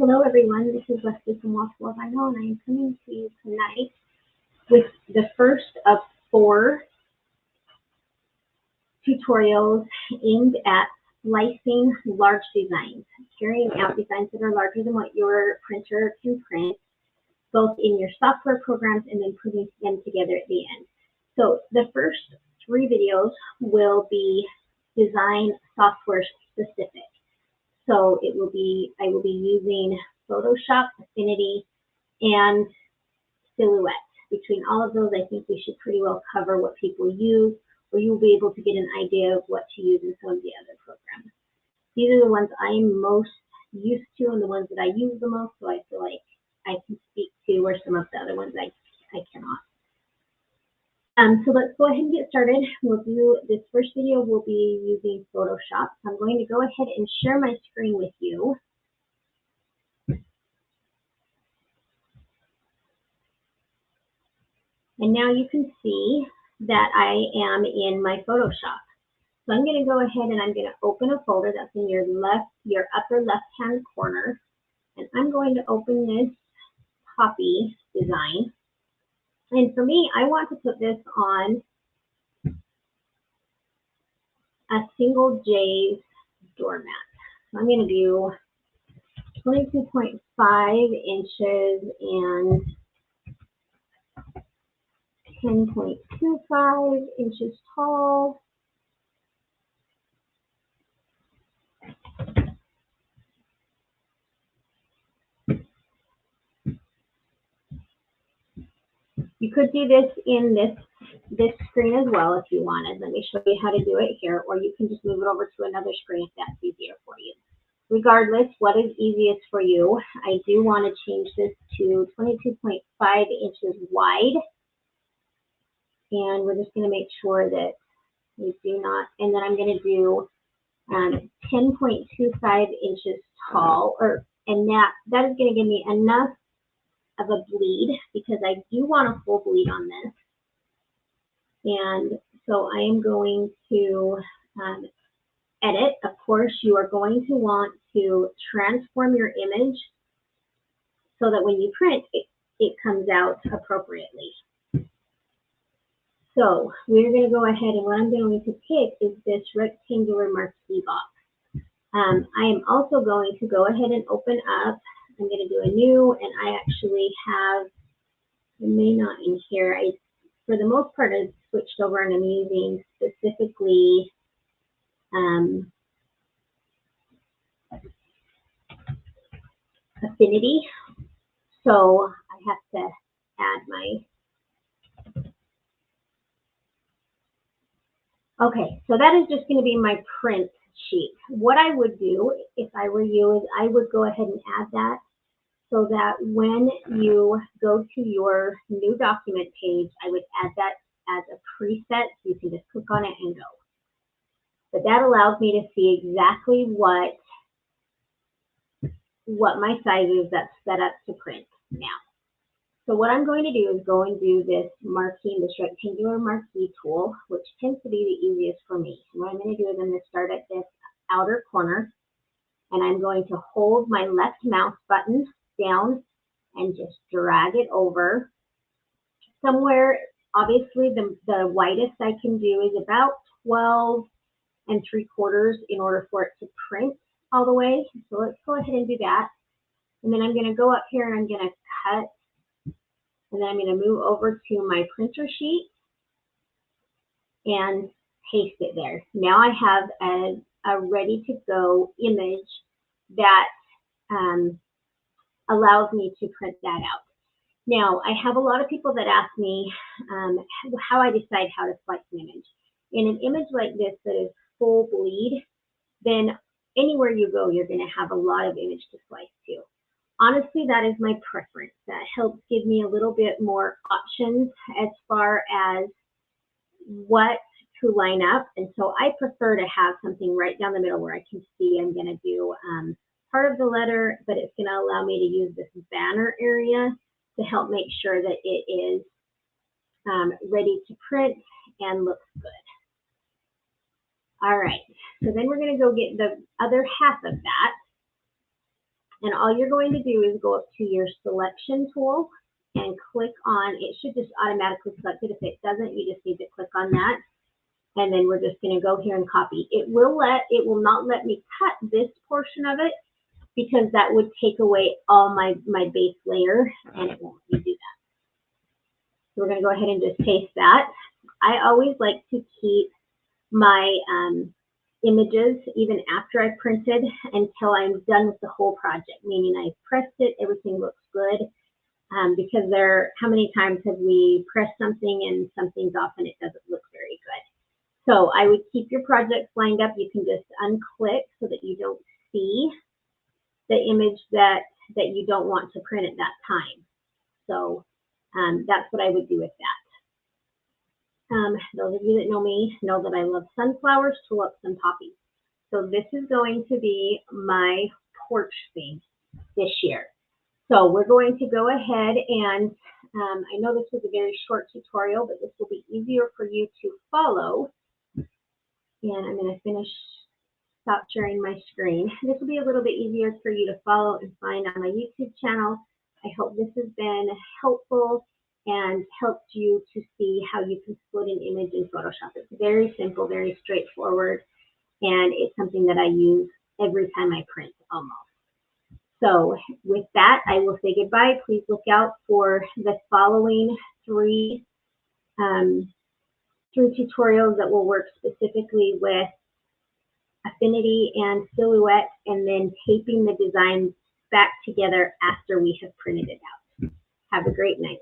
Hello everyone, this is Leslie from Waffle of Idaho, and I am coming to you tonight with the first of 4 tutorials aimed at splicing large designs, carrying out designs that are larger than what your printer can print, both in your software programs and then putting them together at the end. So the first 3 videos will be design software specific. So I will be using Photoshop, Affinity, and Silhouette. Between all of those, I think we should pretty well cover what people use, or you'll be able to get an idea of what to use in some of the other programs. These are the ones I'm most used to and the ones that I use the most, so I feel like I can speak to, where some of the other ones I cannot. So let's go ahead and get started. We'll do this first video. We'll be using Photoshop. So I'm going to go ahead and share my screen with you. And now you can see that I am in my Photoshop. So I'm going to go ahead and I'm going to open a folder that's in your upper left-hand corner. And I'm going to open this copy design. And for me, I want to put this on a single J's doormat. So I'm going to do 22.5 inches and 10.25 inches tall. You could do this in this screen as well if you wanted. Let me show you how to do it here, or you can just move it over to another screen if that's easier for you. Regardless, what is easiest for you, I do want to change this to 22.5 inches wide. And we're just going to make sure that we do not, and then I'm going to do 10.25 inches tall, and that is going to give me enough of a bleed, because I do want a full bleed on this. And so I am going to edit. Of course, you are going to want to transform your image so that when you print, it comes out appropriately. So we're going to go ahead, and what I'm going to pick is this rectangular marquee box. I am also going to go ahead and open up. I'm going to do a new, and I actually have, it may not in here, for the most part I've switched over and I'm using specifically Affinity. So I have to add okay, so that is just going to be my print sheet. What I would do if I were you is I would go ahead and add that, so that when you go to your new document page, I would add that as a preset, so you can just click on it and go. But that allows me to see exactly what my size is that's set up to print now. So what I'm going to do is go and do this rectangular marquee tool, which tends to be the easiest for me. So what I'm going to do is I'm going to start at this outer corner, and I'm going to hold my left mouse button down and just drag it over somewhere. Obviously, the widest I can do is about 12 3/4 in order for it to print all the way. So let's go ahead and do that. And then I'm going to go up here and I'm going to cut, and then I'm going to move over to my printer sheet and paste it there. Now I have a ready to go image that allows me to print that out. Now, I have a lot of people that ask me how I decide how to splice an image. In an image like this that is full bleed, then anywhere you go, you're going to have a lot of image to splice to. Honestly, that is my preference. That helps give me a little bit more options as far as what to line up. And so I prefer to have something right down the middle where I can see I'm going to do part of the letter, but it's going to allow me to use this banner area to help make sure that it is ready to print and looks good. All right, so then we're going to go get the other half of that. And all you're going to do is go up to your selection tool and click on, it should just automatically select it. If it doesn't, you just need to click on that. And then we're just going to go here and copy. It will not let me cut this portion of it because that would take away all my base layer, and it won't let me do that. So we're going to go ahead and just paste that. I always like to keep my images even after I've printed until I'm done with the whole project, meaning I've pressed it, everything looks good, because how many times have we pressed something and something's off and it doesn't look very good. So I would keep your projects lined up. You can just unclick so that you don't see the image that you don't want to print at that time. So that's what I would do with that. Those of you that know me know that I love sunflowers, tulips, and poppies. So this is going to be my porch theme this year. So we're going to go ahead and, I know this was a very short tutorial, but this will be easier for you to follow. And I'm going to stop sharing my screen. This will be a little bit easier for you to follow and find on my YouTube channel. I hope this has been helpful and helped you to see how you can split an image in Photoshop. It's very simple, very straightforward, and it's something that I use every time I print almost. So with that, I will say goodbye. Please look out for the following three tutorials that will work specifically with affinity and silhouette, and then taping the design back together after we have printed it out. Have a great night.